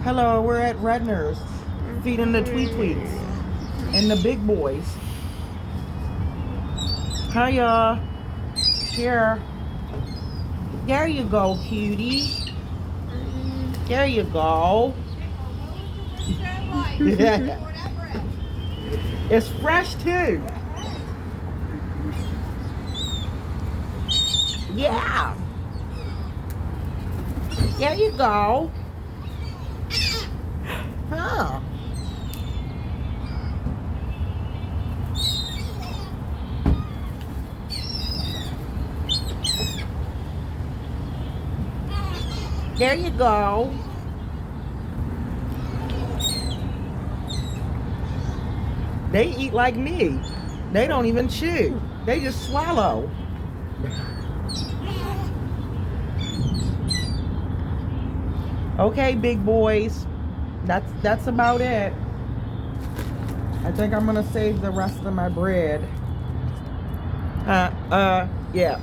Hello, we're at Redner's, feeding the tweets and the big boys. Hiya. Here. There you go, cutie. There you go. It's fresh too. Yeah. There you go. Huh. There you go. They eat like me. They don't even chew. They just swallow. Okay, big boys. That's about it. I think I'm gonna save the rest of my bread. Yeah.